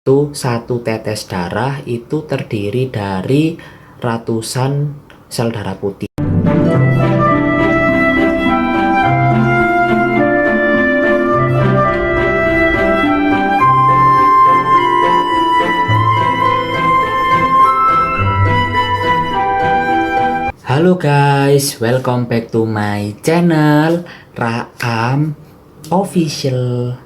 Satu tetes darah itu terdiri dari ratusan sel darah putih. Halo guys, welcome back to my channel Raam Official.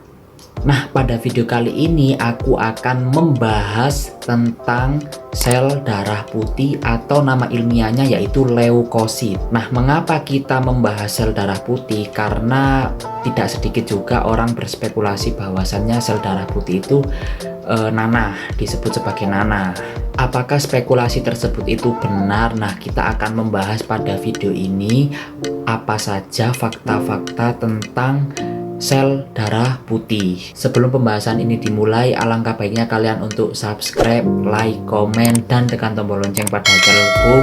Nah, pada video kali ini aku akan membahas tentang sel darah putih atau nama ilmiahnya yaitu leukosit. Nah, mengapa kita membahas sel darah putih? Karena tidak sedikit juga orang berspekulasi bahwasannya sel darah putih itu nanah, disebut sebagai nanah. Apakah spekulasi tersebut itu benar? Nah, kita akan membahas pada video ini apa saja fakta-fakta tentang sel darah putih. Sebelum pembahasan ini dimulai, alangkah baiknya kalian untuk subscribe, like, komen, dan tekan tombol lonceng pada channelku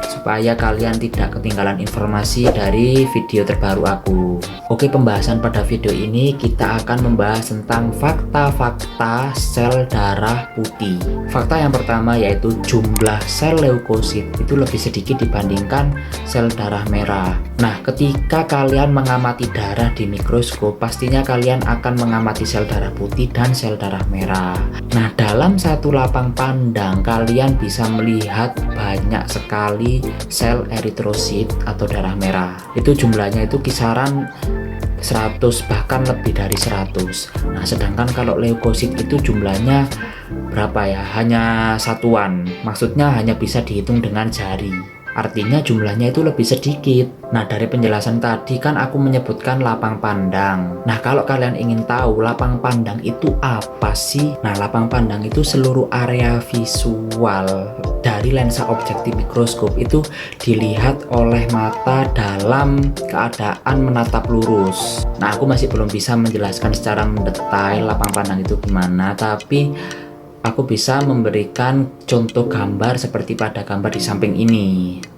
supaya kalian tidak ketinggalan informasi dari video terbaru aku. Oke, pembahasan pada video ini kita akan membahas tentang fakta-fakta sel darah putih. Fakta yang pertama yaitu jumlah sel leukosit itu lebih sedikit dibandingkan sel darah merah. Nah, ketika kalian mengamati darah di mikroskop, pastinya kalian akan mengamati sel darah putih dan sel darah merah. Nah, dalam satu lapang pandang kalian bisa melihat banyak sekali sel eritrosit atau darah merah. Itu jumlahnya itu kisaran 100 bahkan lebih dari 100. Nah, sedangkan kalau leukosit itu jumlahnya berapa ya? Hanya satuan. Maksudnya hanya bisa dihitung dengan jari. Artinya jumlahnya itu lebih sedikit. Nah, dari penjelasan tadi kan aku menyebutkan lapang pandang. Nah, kalau kalian ingin tahu lapang pandang itu apa sih? Nah, lapang pandang itu seluruh area visual dari lensa objektif mikroskop itu dilihat oleh mata dalam keadaan menatap lurus. Nah, aku masih belum bisa menjelaskan secara mendetail lapang pandang itu gimana, tapi aku bisa memberikan contoh gambar seperti pada gambar di samping ini.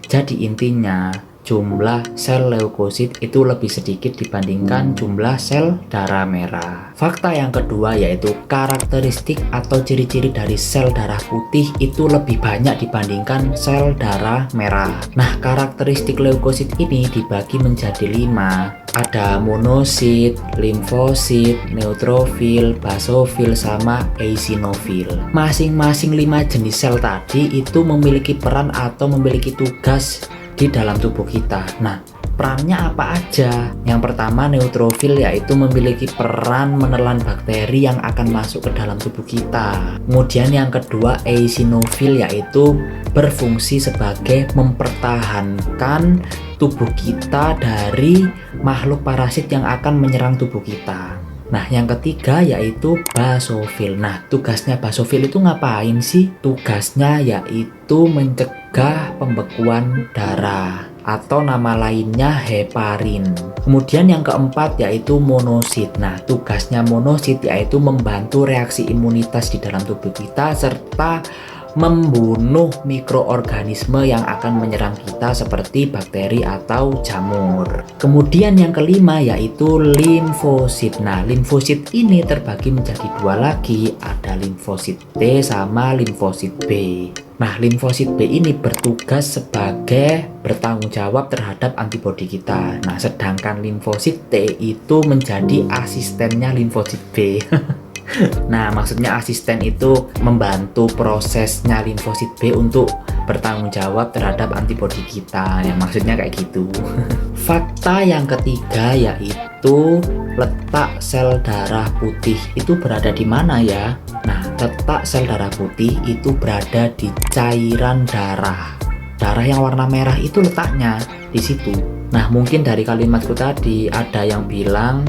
Jadi intinya jumlah sel leukosit itu lebih sedikit dibandingkan jumlah sel darah merah. Fakta yang kedua yaitu karakteristik atau ciri-ciri dari sel darah putih itu lebih banyak dibandingkan sel darah merah. Nah, karakteristik leukosit ini dibagi menjadi 5. Ada monosit, limfosit, neutrofil, basofil, sama eosinofil. Masing-masing 5 jenis sel tadi itu memiliki peran atau memiliki tugas di dalam tubuh kita. Nah, perannya apa aja? Yang pertama, neutrofil yaitu memiliki peran menelan bakteri yang akan masuk ke dalam tubuh kita. Kemudian yang kedua, eosinofil yaitu berfungsi sebagai mempertahankan tubuh kita dari makhluk parasit yang akan menyerang tubuh kita. Nah, yang ketiga yaitu basofil. Nah, tugasnya basofil itu ngapain sih? Tugasnya yaitu mencegah pembekuan darah atau nama lainnya heparin. Kemudian yang keempat yaitu monosit. Nah, tugasnya monosit yaitu membantu reaksi imunitas di dalam tubuh kita serta membunuh mikroorganisme yang akan menyerang kita seperti bakteri atau jamur. Kemudian yang kelima yaitu limfosit. Nah, limfosit ini terbagi menjadi 2 lagi, ada limfosit T sama limfosit B. Nah, limfosit B ini bertugas sebagai bertanggung jawab terhadap antibodi kita. Nah, sedangkan limfosit T itu menjadi asistennya limfosit B. Nah, maksudnya asisten itu membantu prosesnya limfosit B untuk bertanggung jawab terhadap antibodi kita. Ya, maksudnya kayak gitu. Fakta yang ketiga yaitu letak sel darah putih itu berada di mana ya? Nah, letak sel darah putih itu berada di cairan darah. Darah yang warna merah itu letaknya di situ. Nah, mungkin dari kalimatku tadi ada yang bilang,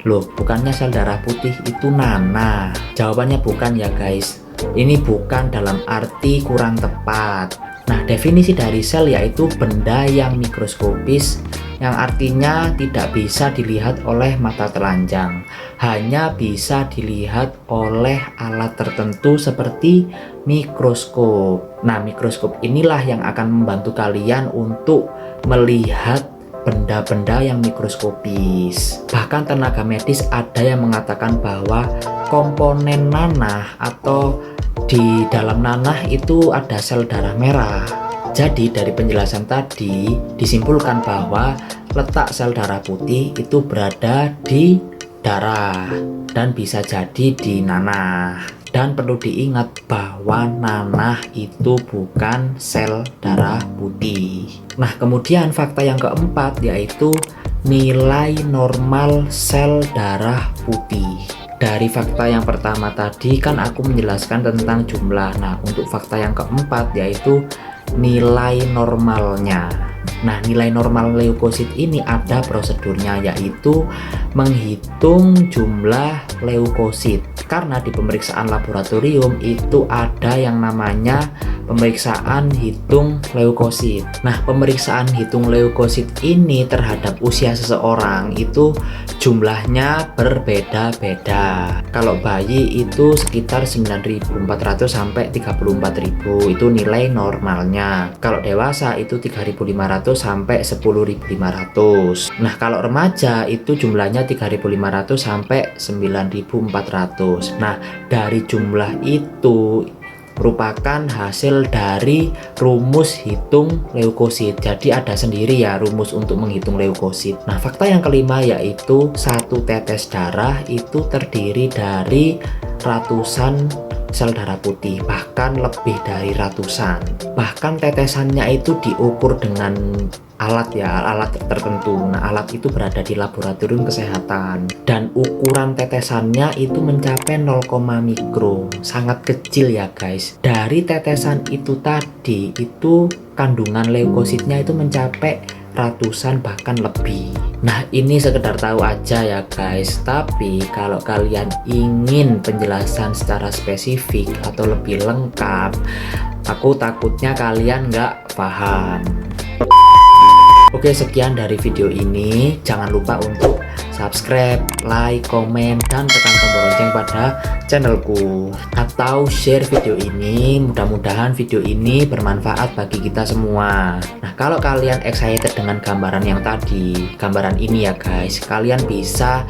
loh, bukannya sel darah putih itu nanah? Jawabannya bukan ya guys. Ini bukan dalam arti kurang tepat. Nah, definisi dari sel yaitu benda yang mikroskopis, yang artinya tidak bisa dilihat oleh mata telanjang, hanya bisa dilihat oleh alat tertentu seperti mikroskop. Nah, mikroskop inilah yang akan membantu kalian untuk melihat benda-benda yang mikroskopis. Bahkan tenaga medis ada yang mengatakan bahwa komponen nanah atau di dalam nanah itu ada sel darah merah. Jadi dari penjelasan tadi disimpulkan bahwa letak sel darah putih itu berada di darah dan bisa jadi di nanah. Dan perlu diingat bahwa nanah itu bukan sel darah putih. Nah, kemudian fakta yang keempat yaitu nilai normal sel darah putih. Dari fakta yang pertama tadi kan aku menjelaskan tentang jumlah. Nah, untuk fakta yang keempat yaitu nilai normalnya. Nah, nilai normal leukosit ini ada prosedurnya, yaitu menghitung jumlah leukosit. Karena di pemeriksaan laboratorium itu ada yang namanya pemeriksaan hitung leukosit. Nah, pemeriksaan hitung leukosit ini terhadap usia seseorang itu jumlahnya berbeda-beda. Kalau bayi itu sekitar 9.400 sampai 34.000 itu nilai normalnya. Kalau dewasa itu 3.500 sampai 10.500. Nah, kalau remaja itu jumlahnya 3.500 sampai 9.400. Nah, dari jumlah itu merupakan hasil dari rumus hitung leukosit. Jadi ada sendiri ya rumus untuk menghitung leukosit. Nah, fakta yang kelima yaitu satu tetes darah itu terdiri dari ratusan sel darah putih, bahkan lebih dari ratusan. Bahkan tetesannya itu diukur dengan alat tertentu. Nah, alat itu berada di laboratorium kesehatan dan ukuran tetesannya itu mencapai 0, mikro, sangat kecil ya guys. Dari tetesan itu tadi itu kandungan leukositnya itu mencapai ratusan bahkan lebih. Nah, ini sekedar tahu aja ya guys, tapi kalau kalian ingin penjelasan secara spesifik atau lebih lengkap, aku takutnya kalian nggak paham. Oke, sekian dari video ini. Jangan lupa untuk subscribe, like, komen, dan tekan tombol lonceng pada channelku. Atau share video ini. Mudah-mudahan video ini bermanfaat bagi kita semua. Nah, kalau kalian excited dengan gambaran yang tadi, gambaran ini ya guys, kalian bisa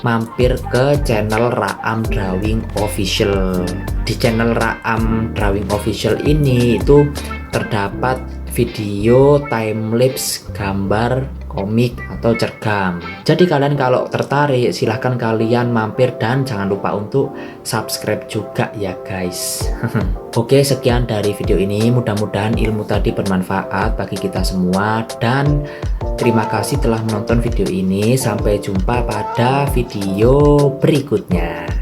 mampir ke channel Raam Drawing Official. Di channel Raam Drawing Official ini itu terdapat video timelapse gambar komik atau cergam. Jadi kalian kalau tertarik silahkan kalian mampir dan jangan lupa untuk subscribe juga ya guys. Oke, sekian dari video ini. Mudah-mudahan ilmu tadi bermanfaat bagi kita semua dan terima kasih telah menonton video ini. Sampai jumpa pada video berikutnya.